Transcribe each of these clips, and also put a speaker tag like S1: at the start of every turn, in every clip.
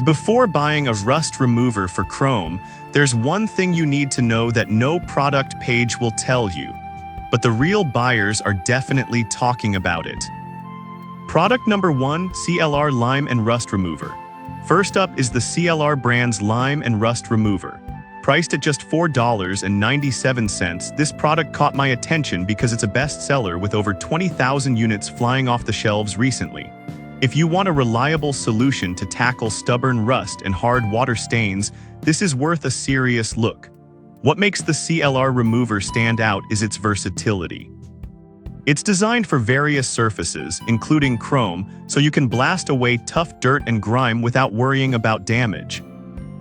S1: Before buying a rust remover for chrome, there's one thing you need to know that no product page will tell you, but the real buyers are definitely talking about it. Product number 1, CLR Lime and Rust Remover. First up is the CLR brand's Lime and Rust Remover. Priced at just $4.97, this product caught my attention because it's a bestseller with over 20,000 units flying off the shelves recently. If you want a reliable solution to tackle stubborn rust and hard water stains, this is worth a serious look. What makes the CLR remover stand out is its versatility. It's designed for various surfaces, including chrome, so you can blast away tough dirt and grime without worrying about damage.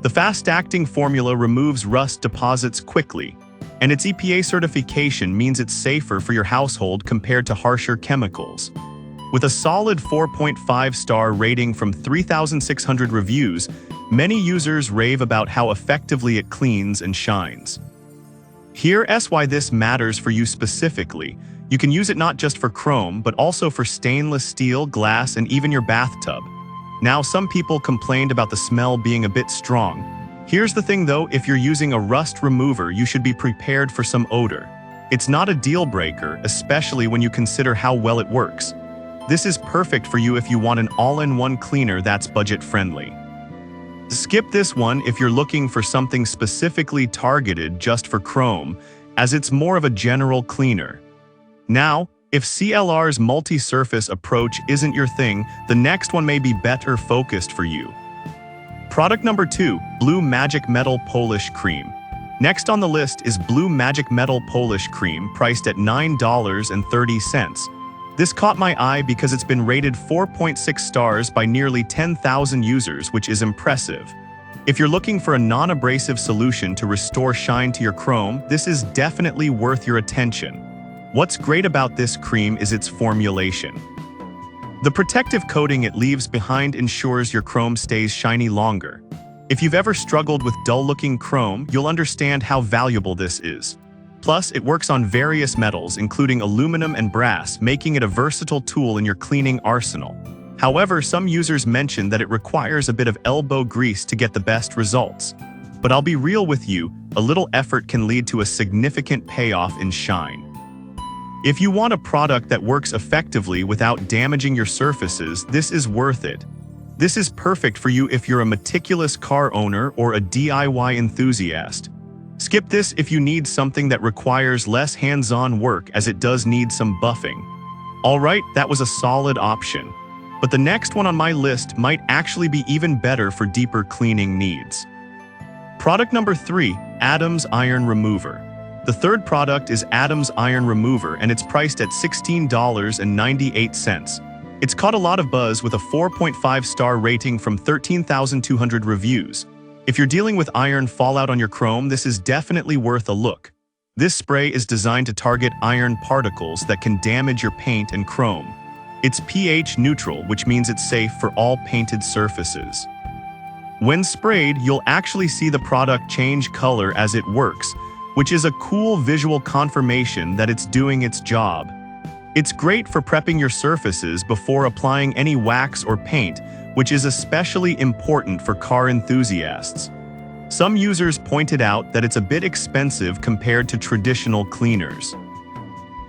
S1: The fast-acting formula removes rust deposits quickly, and its EPA certification means it's safer for your household compared to harsher chemicals. With a solid 4.5-star rating from 3,600 reviews, many users rave about how effectively it cleans and shines. Here's why this matters for you specifically. You can use it not just for chrome, but also for stainless steel, glass, and even your bathtub. Now, some people complained about the smell being a bit strong. Here's the thing though, if you're using a rust remover, you should be prepared for some odor. It's not a deal breaker, especially when you consider how well it works. This is perfect for you if you want an all-in-one cleaner that's budget-friendly. Skip this one if you're looking for something specifically targeted just for chrome, as it's more of a general cleaner. Now, if CLR's multi-surface approach isn't your thing, the next one may be better focused for you. Product number 2, Blue Magic Metal Polish Cream. Next on the list is Blue Magic Metal Polish Cream, priced at $9.30. This caught my eye because it's been rated 4.6 stars by nearly 10,000 users, which is impressive. If you're looking for a non-abrasive solution to restore shine to your chrome, this is definitely worth your attention. What's great about this cream is its formulation. The protective coating it leaves behind ensures your chrome stays shiny longer. If you've ever struggled with dull-looking chrome, you'll understand how valuable this is. Plus, it works on various metals, including aluminum and brass, making it a versatile tool in your cleaning arsenal. However, some users mention that it requires a bit of elbow grease to get the best results. But I'll be real with you, a little effort can lead to a significant payoff in shine. If you want a product that works effectively without damaging your surfaces, this is worth it. This is perfect for you if you're a meticulous car owner or a DIY enthusiast. Skip this if you need something that requires less hands-on work, as it does need some buffing. Alright, that was a solid option. But the next one on my list might actually be even better for deeper cleaning needs. Product number 3, Adam's Iron Remover. The third product is Adam's Iron Remover, and it's priced at $16.98. It's caught a lot of buzz with a 4.5-star rating from 13,200 reviews. If you're dealing with iron fallout on your chrome, this is definitely worth a look. This spray is designed to target iron particles that can damage your paint and chrome. It's pH neutral, which means it's safe for all painted surfaces. When sprayed, you'll actually see the product change color as it works, which is a cool visual confirmation that it's doing its job. It's great for prepping your surfaces before applying any wax or paint, which is especially important for car enthusiasts. Some users pointed out that it's a bit expensive compared to traditional cleaners.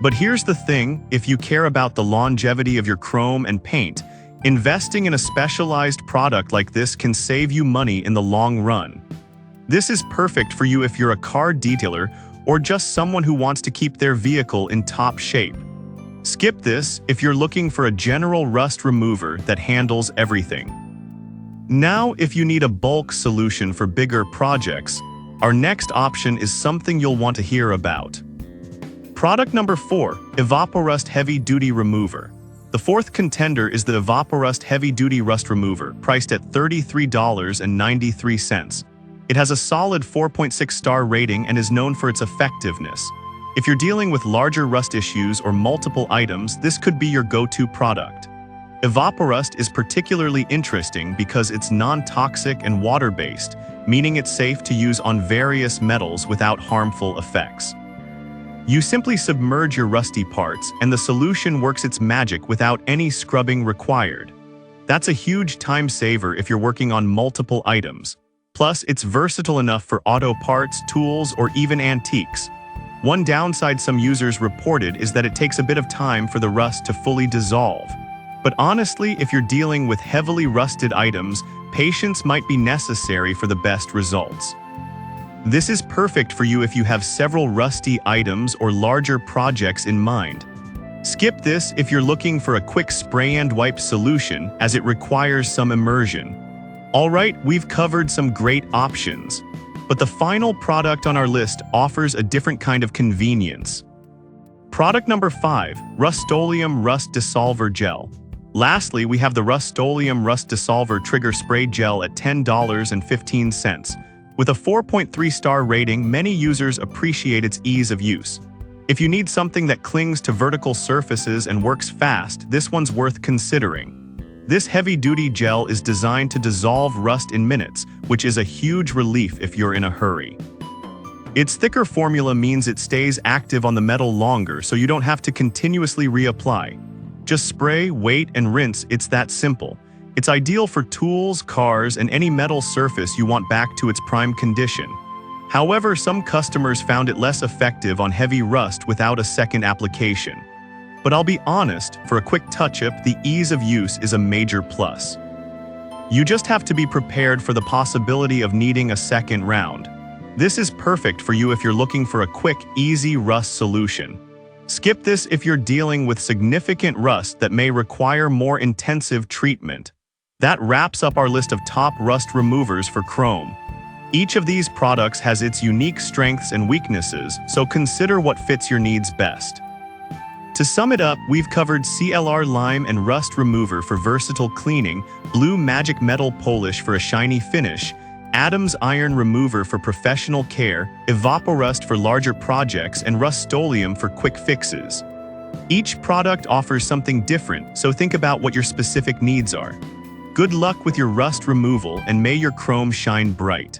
S1: But here's the thing, if you care about the longevity of your chrome and paint, investing in a specialized product like this can save you money in the long run. This is perfect for you if you're a car detailer or just someone who wants to keep their vehicle in top shape. Skip this if you're looking for a general rust remover that handles everything. Now, if you need a bulk solution for bigger projects, our next option is something you'll want to hear about. Product number 4, Evaporust Heavy Duty Remover. The fourth contender is the Evaporust Heavy Duty Rust Remover, priced at $33.93. It has a solid 4.6-star rating and is known for its effectiveness. If you're dealing with larger rust issues or multiple items, this could be your go-to product. Evaporust is particularly interesting because it's non-toxic and water-based, meaning it's safe to use on various metals without harmful effects. You simply submerge your rusty parts, and the solution works its magic without any scrubbing required. That's a huge time saver if you're working on multiple items. Plus, it's versatile enough for auto parts, tools, or even antiques. One downside some users reported is that it takes a bit of time for the rust to fully dissolve. But honestly, if you're dealing with heavily rusted items, patience might be necessary for the best results. This is perfect for you if you have several rusty items or larger projects in mind. Skip this if you're looking for a quick spray and wipe solution, as it requires some immersion. Alright, we've covered some great options. But the final product on our list offers a different kind of convenience. Product number 5, Rust-Oleum Rust Dissolver Gel. Lastly, we have the Rust-Oleum Rust Dissolver Trigger Spray Gel at $10.15. With a 4.3-star rating, many users appreciate its ease of use. If you need something that clings to vertical surfaces and works fast, this one's worth considering. This heavy-duty gel is designed to dissolve rust in minutes, which is a huge relief if you're in a hurry. Its thicker formula means it stays active on the metal longer, so you don't have to continuously reapply. Just spray, wait, and rinse. It's that simple. It's ideal for tools, cars, and any metal surface you want back to its prime condition. However, some customers found it less effective on heavy rust without a second application. But I'll be honest, for a quick touch-up, the ease of use is a major plus. You just have to be prepared for the possibility of needing a second round. This is perfect for you if you're looking for a quick, easy rust solution. Skip this if you're dealing with significant rust that may require more intensive treatment. That wraps up our list of top rust removers for chrome. Each of these products has its unique strengths and weaknesses, so consider what fits your needs best. To sum it up, we've covered CLR Lime and Rust Remover for versatile cleaning, Blue Magic Metal Polish for a shiny finish, Adams Iron Remover for professional care, Evaporust for larger projects, and Rust-Oleum for quick fixes. Each product offers something different, so think about what your specific needs are. Good luck with your rust removal, and may your chrome shine bright.